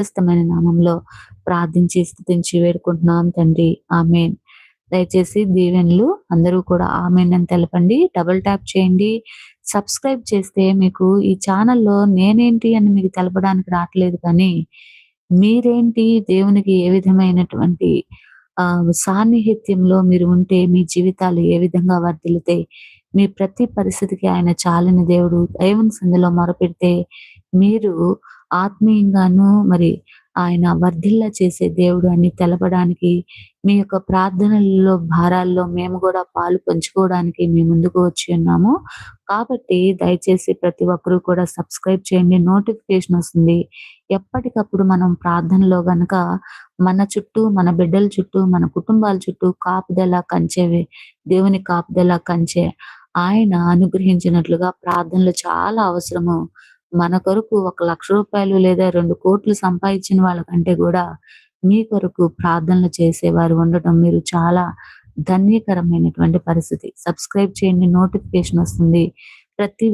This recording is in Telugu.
శ్రేష్టమైన నామంలో ప్రార్థించి, స్తుతించి వేడుకుంటున్నాం తండ్రి. ఆమేన్. దయచేసి దీవెనలు అందరూ కూడా ఆమేన్ అని తెలపండి. డబుల్ ట్యాప్ చేయండి. సబ్స్క్రైబ్ చేస్తే మీకు ఈ ఛానెల్‌లో నేనేంటి అని మీకు తెలపడానికి రాట్లేదు కానీ, మీరేంటి దేవునికి ఏ విధమైనటువంటి సాన్నిహిత్యంలో మీరు ఉంటే మీ జీవితాలు ఏ విధంగా వర్ధిల్లుతాయి. మీ ప్రతి పరిస్థితికి ఆయన చాలిన దేవుడు. దేవుని సన్నిధిలో మొరపెడితే మీరు ఆత్మీయంగాను మరి ఆయన వర్ధిల్ల చేసే దేవుడు అని తెలపడానికి, మీ యొక్క ప్రార్థనలలో భారాల్లో మేము గూడా పాలు పంచుకోవడానికి మీ ముందుకు వచ్చి ఉన్నాము. కాబట్టి దయచేసి ప్రతి ఒక్కరు కూడా సబ్స్క్రైబ్ చేయండి. నోటిఫికేషన్ వస్తుంది. ఎప్పటికప్పుడు మనం ప్రార్థనలో గనక మన చుట్టూ, మన బిడ్డల చుట్టూ, మన కుటుంబాల చుట్టూ కాపుదల కంచెవే దేవుని కాపుదల కంచె ఆయన అనుగ్రహించినట్లుగా ప్రార్థనలు చాలా అవసరము. మన కొరకు రూ. 1,00,000 లేదా 2,00,00,000 సంపాదించిన వాళ్ళకంటే గూడా మీ కొరకు ప్రార్థనలు చేసేవారు ఉండటం మీరు చాలా ధన్యకరమైనటువంటి పరిస్థితి. సబ్స్క్రైబ్ చేయండి. నోటిఫికేషన్ వస్తుంది. ప్రతి